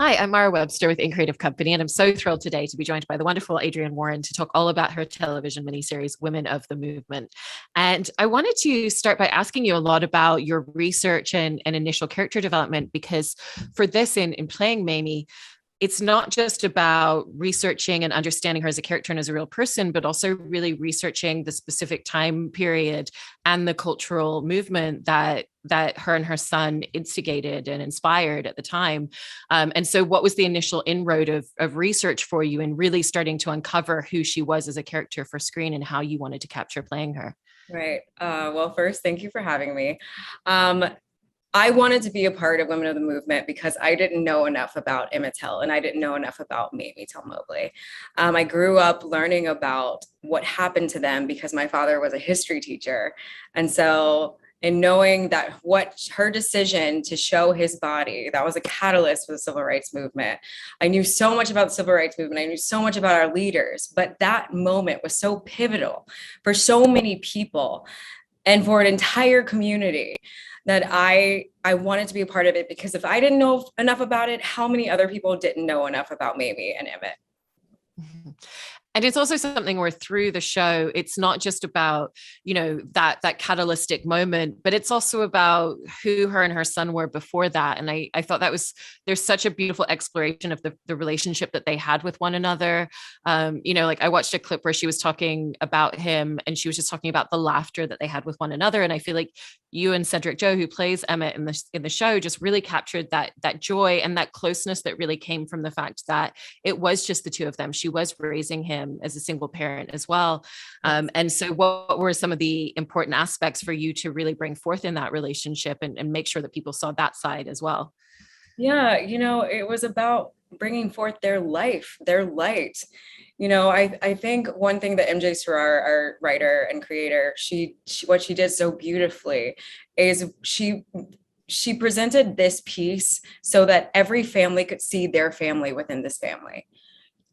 Hi, I'm Mara Webster with In Creative Company, and I'm so thrilled today to be joined by the wonderful Adrienne Warren to talk all about her television miniseries, Women of the Movement. And I wanted to start by asking you a lot about your research and initial character development, because for this, in playing Mamie, it's not just about researching and understanding her as a character and as a real person, but also really researching the specific time period and the cultural movement that her and her son instigated and inspired at the time. And so what was the initial inroad of research for you in really starting to uncover who she was as a character for screen and how you wanted to capture playing her? Right. Well, first, thank you for having me. Um, I wanted to be a part of Women of the Movement because I didn't know enough about Emmett Till and I didn't know enough about Mamie Till Mobley. I grew up learning about what happened to them because my father was a history teacher. And so, in knowing that what her decision to show his body, that was a catalyst for the civil rights movement. I knew so much about the civil rights movement. I knew so much about our leaders, but that moment was so pivotal for so many people and for an entire community that I wanted to be a part of it, because if I didn't know enough about it, how many other people didn't know enough about Mamie and Emmett? And it's also something where through the show, it's not just about, that catalytic moment, but it's also about who her and her son were before that. And I thought there's such a beautiful exploration of the relationship that they had with one another. Like I watched a clip where she was talking about him and she was just talking about the laughter that they had with one another. And I feel like you and Cedric Joe, who plays Emmett in the show, just really captured that joy and that closeness that really came from the fact that it was just the two of them. She was raising him as a single parent as well. And so what were some of the important aspects for you to really bring forth in that relationship and make sure that people saw that side as well? Yeah, it was about bringing forth their life, their light. I think one thing that MJ Serrar, our writer and creator, she what she did so beautifully is she presented this piece so that every family could see their family within this family.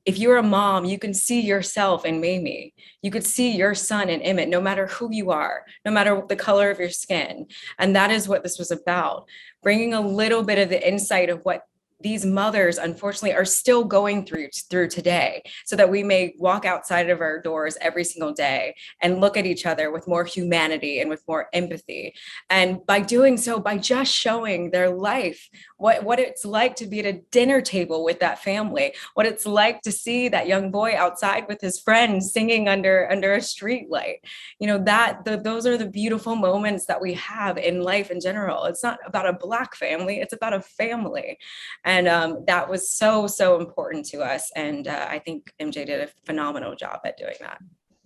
If you're a mom, you can see yourself in Mamie. You could see your son in Emmett, no matter who you are, no matter the color of your skin. And that is what this was about, bringing a little bit of the insight of what these mothers unfortunately are still going through today, so that we may walk outside of our doors every single day and look at each other with more humanity and with more empathy. And by doing so, by just showing their life, what it's like to be at a dinner table with that family, what it's like to see that young boy outside with his friends singing under a street light. Those are the beautiful moments that we have in life in general. It's not about a Black family, it's about a family. And that was so important to us. And I think MJ did a phenomenal job at doing that.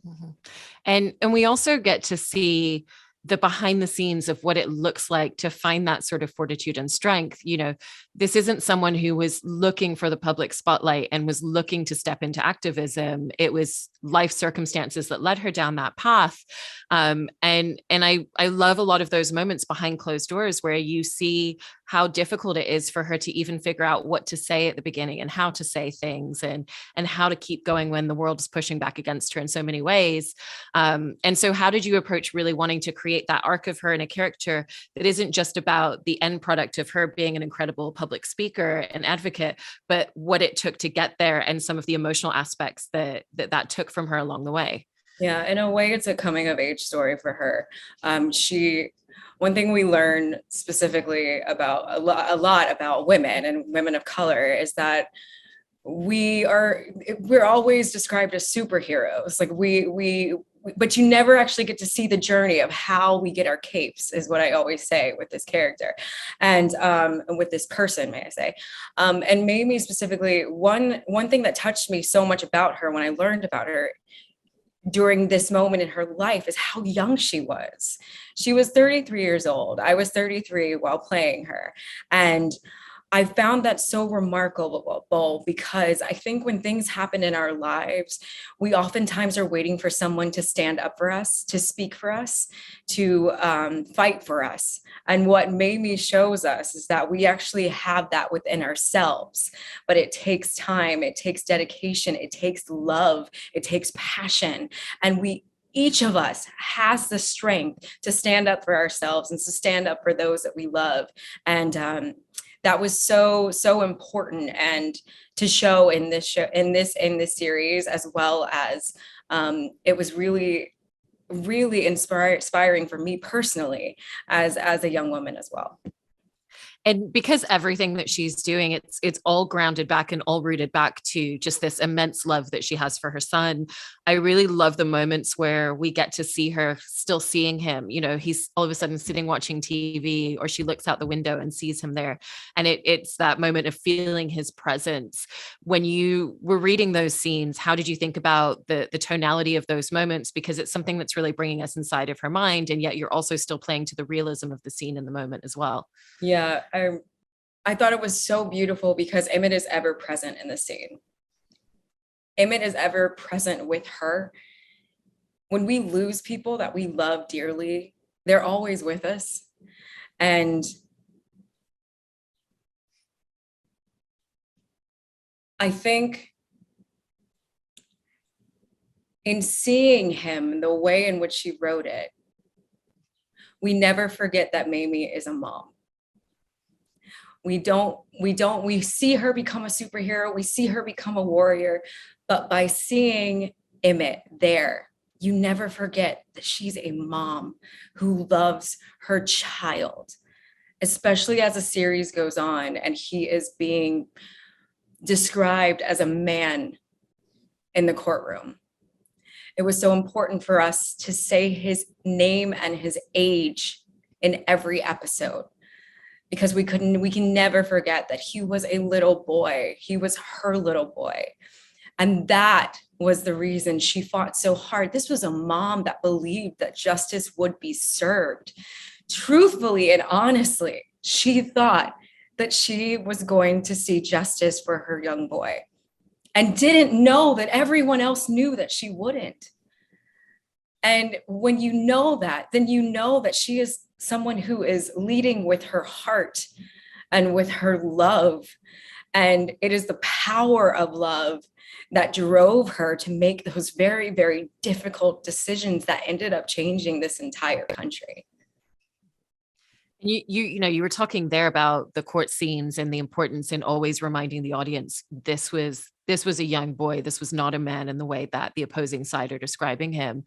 Mm-hmm. And we also get to see the behind the scenes of what it looks like to find that sort of fortitude and strength. This isn't someone who was looking for the public spotlight and was looking to step into activism. It was life circumstances that led her down that path. And I love a lot of those moments behind closed doors where you see how difficult it is for her to even figure out what to say at the beginning and how to say things and how to keep going when the world is pushing back against her in so many ways. And so how did you approach really wanting to create that arc of her in a character that isn't just about the end product of her being an incredible public speaker and advocate, but what it took to get there and some of the emotional aspects that took from her along the way? Yeah, in a way, it's a coming of age story for her. One thing we learn specifically about a lot about women and women of color is that we're always described as superheroes. Like but you never actually get to see the journey of how we get our capes, is what I always say with this character and with this person, may I say. And Mamie specifically, one thing that touched me so much about her when I learned about her during this moment in her life is how young she was. She was 33 years old. I was 33 while playing her. And I found that so remarkable because I think when things happen in our lives, we oftentimes are waiting for someone to stand up for us, to speak for us, to fight for us. And what Mamie shows us is that we actually have that within ourselves, but it takes time, it takes dedication, it takes love, it takes passion. And each of us has the strength to stand up for ourselves and to stand up for those that we love. And that was so, so important, and to show in this show, in this series, as well as it was really, really inspiring for me personally as a young woman as well. And because everything that she's doing, it's all grounded back and all rooted back to just this immense love that she has for her son. I really love the moments where we get to see her still seeing him. You know, he's all of a sudden sitting watching TV, or she looks out the window and sees him there. And it's that moment of feeling his presence. When you were reading those scenes, how did you think about the tonality of those moments? Because it's something that's really bringing us inside of her mind, and yet you're also still playing to the realism of the scene in the moment as well. Yeah, I thought it was so beautiful because Emmett is ever present in the scene. Emmett is ever present with her. When we lose people that we love dearly, they're always with us. And I think in seeing him, the way in which she wrote it, we never forget that Mamie is a mom. We see her become a superhero, we see her become a warrior, but by seeing Emmett there, you never forget that she's a mom who loves her child, especially as the series goes on and he is being described as a man in the courtroom. It was so important for us to say his name and his age in every episode, because we can never forget that he was a little boy. He was her little boy. And that was the reason she fought so hard. This was a mom that believed that justice would be served. Truthfully and honestly, she thought that she was going to see justice for her young boy, and didn't know that everyone else knew that she wouldn't. And when you know that, then you know that she is someone who is leading with her heart and with her love. And it is the power of love that drove her to make those very, very difficult decisions that ended up changing this entire country. You were talking there about the court scenes and the importance in always reminding the audience this was a young boy. This was not a man in the way that the opposing side are describing him.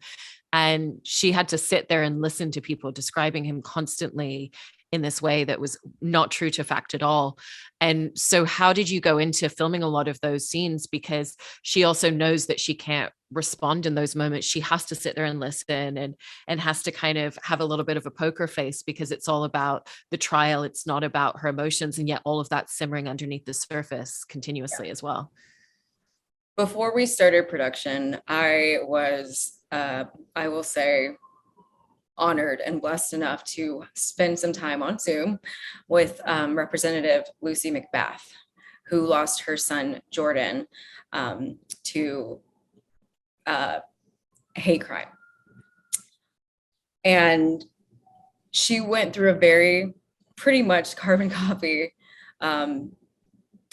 And she had to sit there and listen to people describing him constantly in this way that was not true to fact at all. And so how did you go into filming a lot of those scenes? Because she also knows that she can't respond in those moments. She has to sit there and listen, and has to kind of have a little bit of a poker face, because it's all about the trial. It's not about her emotions. And yet all of that simmering underneath the surface continuously as well. Before we started production, I was, I will say, honored and blessed enough to spend some time on Zoom with Representative Lucy McBath, who lost her son, Jordan, to hate crime. And she went through a very pretty much carbon copy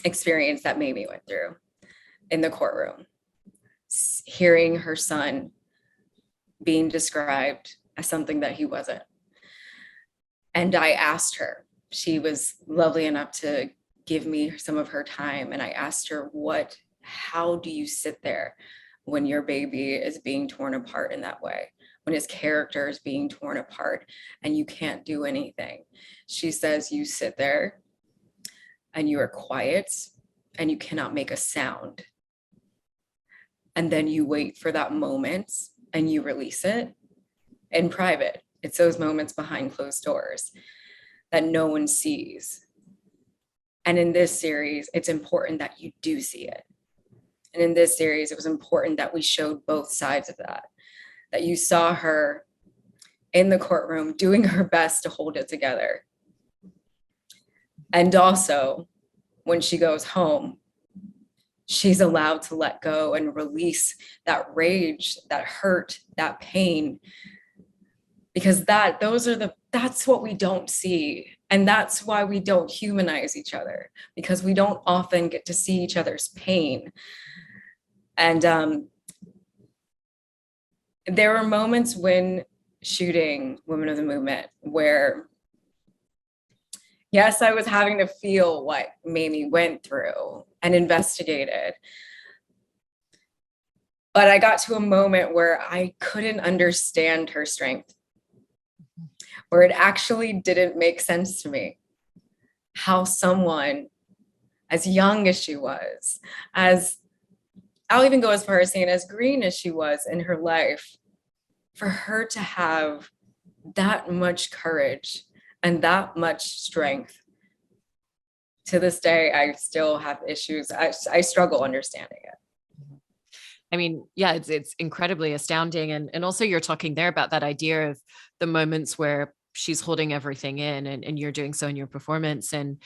experience that Mamie went through in the courtroom, hearing her son being described as something that he wasn't. And I asked her, she was lovely enough to give me some of her time. And I asked her, how do you sit there when your baby is being torn apart in that way, when his character is being torn apart and you can't do anything? She says, you sit there and you are quiet and you cannot make a sound. And then you wait for that moment and you release it in private. It's those moments behind closed doors that no one sees. And in this series, it's important that you do see it. And in this series, it was important that we showed both sides of that you saw her in the courtroom doing her best to hold it together. And also, when she goes home, she's allowed to let go and release that rage, that hurt, that pain, because that's what we don't see. And that's why we don't humanize each other, because we don't often get to see each other's pain. And there were moments when shooting Women of the Movement where Yes, I was having to feel what Mamie went through and investigated. But I got to a moment where I couldn't understand her strength, where it actually didn't make sense to me how someone as young as she was, as I'll even go as far as saying as green as she was in her life, for her to have that much courage and that much strength. To this day, I still have issues. I struggle understanding it. I mean, yeah, it's incredibly astounding. And also you're talking there about that idea of the moments where she's holding everything in, and you're doing so in your performance. And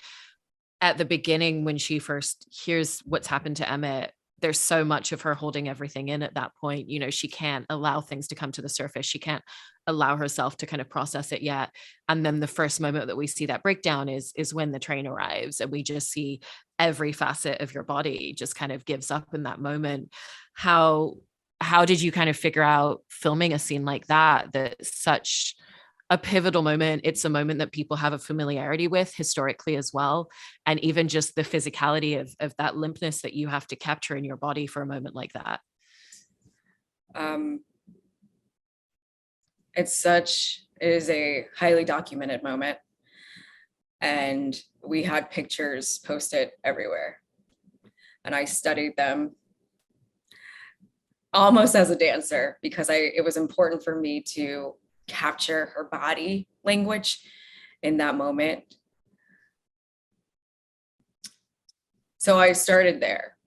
at the beginning, when she first hears what's happened to Emmett, there's so much of her holding everything in at that point. You know, she can't allow things to come to the surface. She can't allow herself to kind of process it yet. And then the first moment that we see that breakdown is when the train arrives, and we just see every facet of your body just kind of gives up in that moment. How did you kind of figure out filming a scene like that's such a pivotal moment? It's a moment that people have a familiarity with historically as well. And even just the physicality of that limpness that you have to capture in your body for a moment like that. It is a highly documented moment. And we had pictures posted everywhere. And I studied them almost as a dancer, because it was important for me to capture her body language in that moment. So I started there.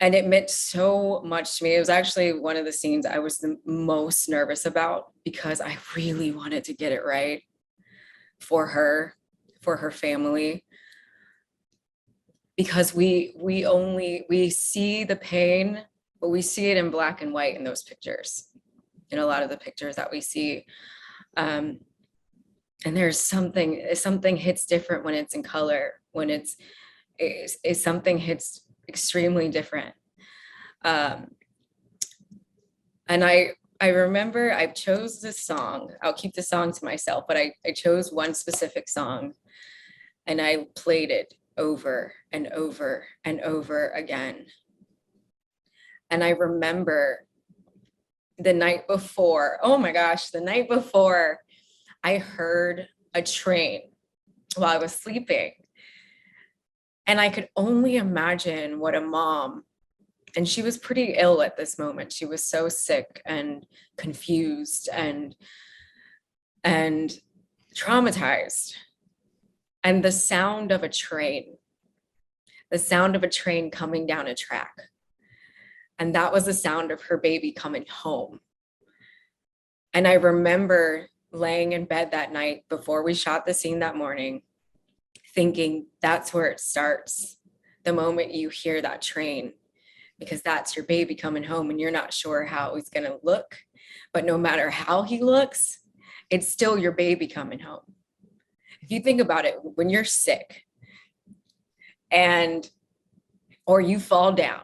And it meant so much to me. It was actually one of the scenes I was the most nervous about, because I really wanted to get it right for her family. Because we see the pain, but we see it in black and white in those pictures, in a lot of the pictures that we see. And there's something hits different when it's in color, when it's something hits extremely different. And I remember I chose this song. I'll keep the song to myself, but I chose one specific song, and I played it over and over and over again. And I remember the night before, oh my gosh, the night before, I heard a train while I was sleeping. And I could only imagine what a mom, and she was pretty ill at this moment. She was so sick and confused and traumatized. And the sound of a train coming down a track. And that was the sound of her baby coming home. And I remember laying in bed that night before we shot the scene that morning, thinking that's where it starts. The moment you hear that train, because that's your baby coming home, and you're not sure how he's going to look. But no matter how he looks, it's still your baby coming home. If you think about it, when you're sick or you fall down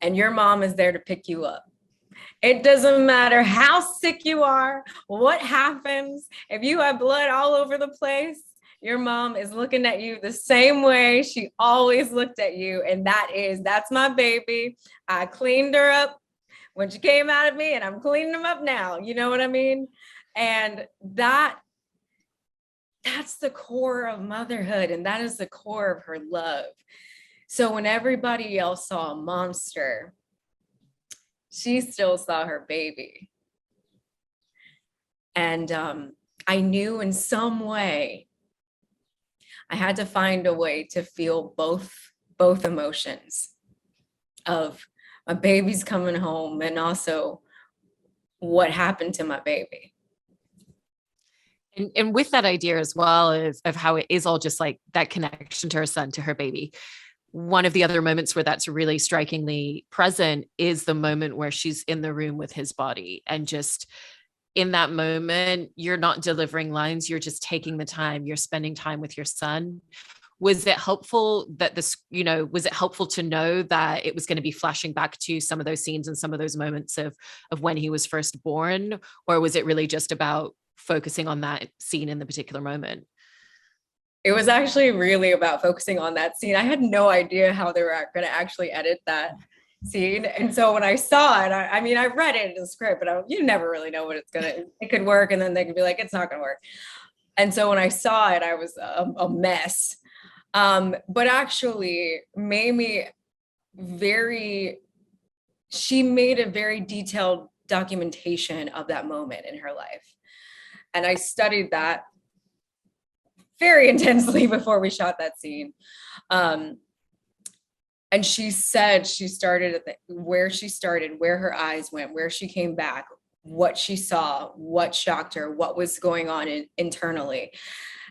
and your mom is there to pick you up, it doesn't matter how sick you are, what happens. If you have blood all over the place, your mom is looking at you the same way she always looked at you. And that's my baby. I cleaned her up when she came out of me, and I'm cleaning them up now. You know what I mean? And that's the core of motherhood. And that is the core of her love. So when everybody else saw a monster, she still saw her baby. And I knew in some way I had to find a way to feel both emotions of my baby's coming home and also what happened to my baby. And with that idea as well of how it is all just like that connection to her son, to her baby. One of the other moments where that's really strikingly present is the moment where she's in the room with his body, and just in that moment, you're not delivering lines, you're just taking the time, you're spending time with your son. Was it helpful that was it helpful to know that it was going to be flashing back to some of those scenes and some of those moments of when he was first born? Or was it really just about focusing on that scene in the particular moment? It was actually really about focusing on that scene. I had no idea how they were going to actually edit that scene. And so when I saw it, I mean, I read it in the script, but you never really know what it could work. And then they could be like, it's not going to work. And so when I saw it, I was a mess. But actually, Mamie she made a very detailed documentation of that moment in her life. And I studied that very intensely before we shot that scene. And she said she started at where she started, where her eyes went, where she came back, what she saw, what shocked her, what was going on internally.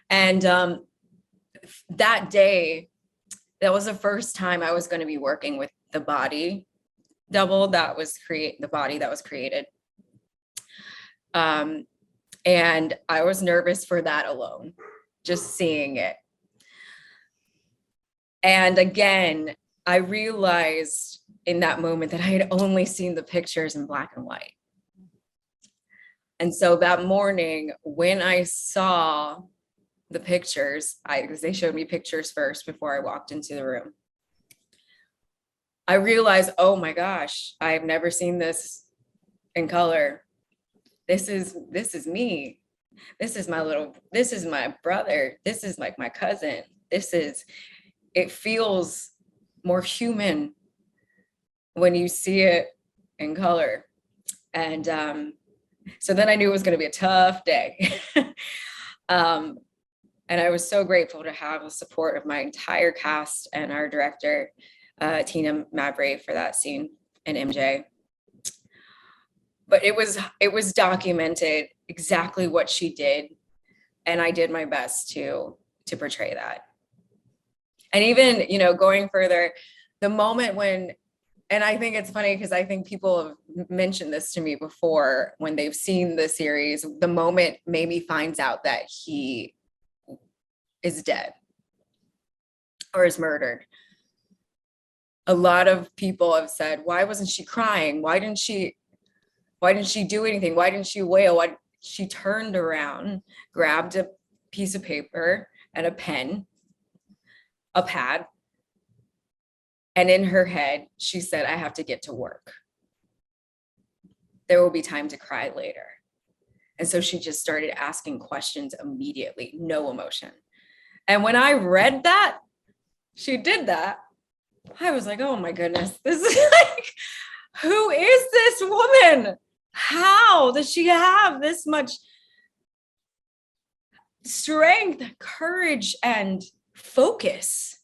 And that day, that was the first time I was going to be working with the body double that was the body that was created. And I was nervous for that alone, just seeing it. And again, I realized in that moment that I had only seen the pictures in black and white. And so that morning when I saw the pictures, because they showed me pictures first before I walked into the room, I realized, oh my gosh, I've never seen this in color. This is me. This is my brother. This is like my cousin. It feels more human when you see it in color. And so then I knew it was going to be a tough day. And I was so grateful to have the support of my entire cast and our director, Tina Mabry, for that scene, and MJ. But it was documented exactly what she did, and I did my best to portray that. And even, going further, the moment when, and I think it's funny because I think people have mentioned this to me before when they've seen the series, the moment Mamie finds out that he is dead or is murdered. A lot of people have said, why wasn't she crying? Why didn't she do anything? Why didn't she wail? She turned around, grabbed a piece of paper and a pen, a pad, and in her head, she said, I have to get to work. There will be time to cry later. And so she just started asking questions immediately, no emotion. And when I read that, she did that, I was like, oh my goodness, this is like, who is this woman? How does she have this much strength, courage, and focus?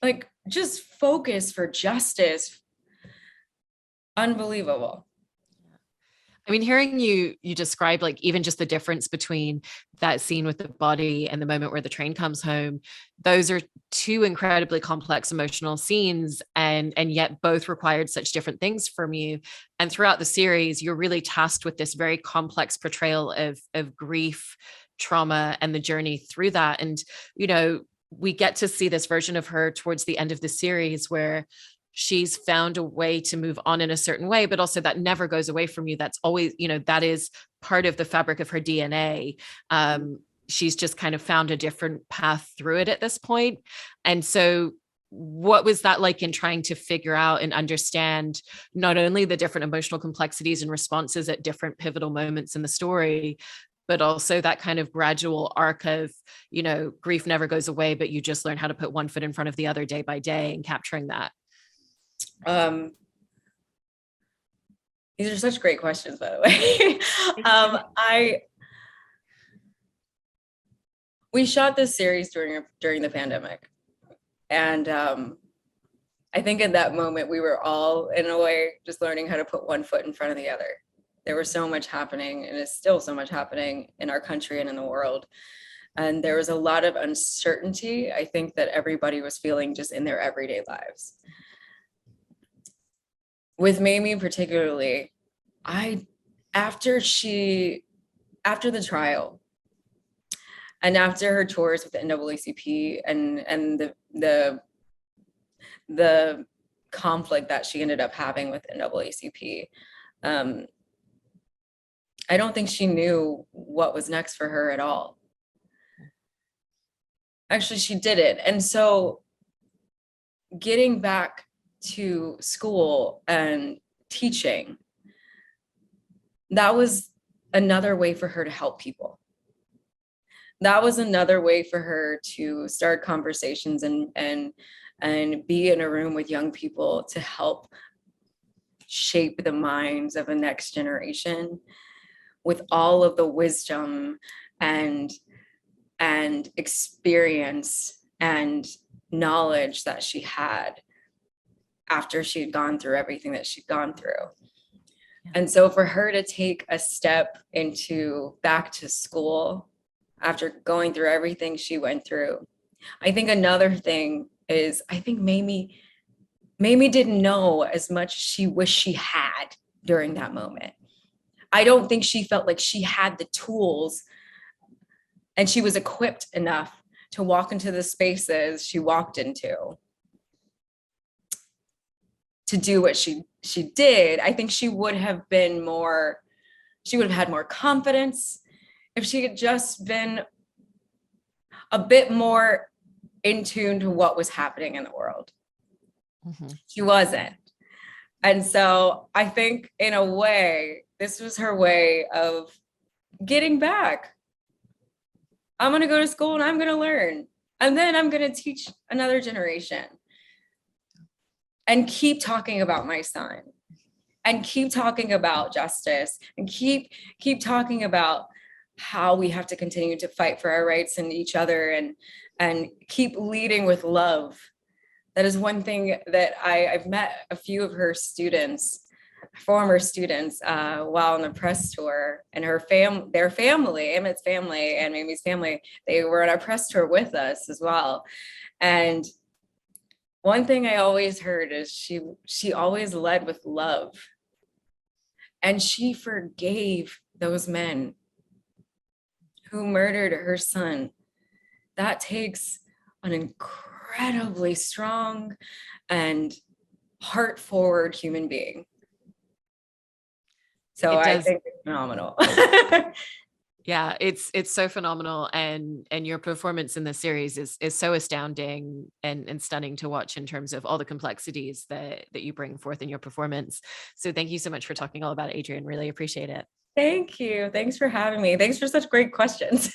Like, just focus for justice. Unbelievable. I mean, hearing you describe like even just the difference between that scene with the body and the moment where the train comes home, those are two incredibly complex emotional scenes, and yet both required such different things from you. And throughout the series, you're really tasked with this very complex portrayal of grief, trauma, and the journey through that. And we get to see this version of her towards the end of the series where she's found a way to move on in a certain way, but also that never goes away from you. That's always, that is part of the fabric of her DNA. She's just kind of found a different path through it at this point. And so what was that like in trying to figure out and understand not only the different emotional complexities and responses at different pivotal moments in the story, but also that kind of gradual arc of, grief never goes away, but you just learn how to put one foot in front of the other day by day and capturing that? These are such great questions, by the way. We shot this series during the pandemic. And I think in that moment, we were all, in a way, just learning how to put one foot in front of the other. There was so much happening, and it's still so much happening in our country and in the world. And there was a lot of uncertainty, I think, that everybody was feeling just in their everyday lives. With Mamie particularly, after the trial and after her tours with the NAACP and the conflict that she ended up having with NAACP, I don't think she knew what was next for her at all. Actually, she didn't. And so getting back to school and teaching, that was another way for her to help people. That was another way for her to start conversations and be in a room with young people to help shape the minds of a next generation with all of the wisdom and experience and knowledge that she had after she had gone through everything that she'd gone through. And so for her to take a step into back to school after going through everything she went through, I think another thing is, I think Mamie didn't know as much as she wished she had during that moment. I don't think she felt like she had the tools and she was equipped enough to walk into the spaces she walked into to do what she did. I think she would have had more confidence if she had just been a bit more in tune to what was happening in the world. Mm-hmm. She wasn't. And so I think in a way, this was her way of getting back. I'm going to go to school and I'm going to learn. And then I'm going to teach another generation. And keep talking about my son. And keep talking about justice. And keep talking about how we have to continue to fight for our rights and each other, and keep leading with love. That is one thing that I've met a few of her students, former students, while on the press tour, and their family, Emmett's family and Mamie's family, they were on our press tour with us as well. And one thing I always heard is she always led with love, and she forgave those men who murdered her son. That takes an incredibly strong and heart-forward human being. So I think it's phenomenal. Yeah, it's so phenomenal, and your performance in the series is so astounding and stunning to watch in terms of all the complexities that you bring forth in your performance. So thank you so much for talking all about Adrienne. Really appreciate it. Thank you. Thanks for having me. Thanks for such great questions.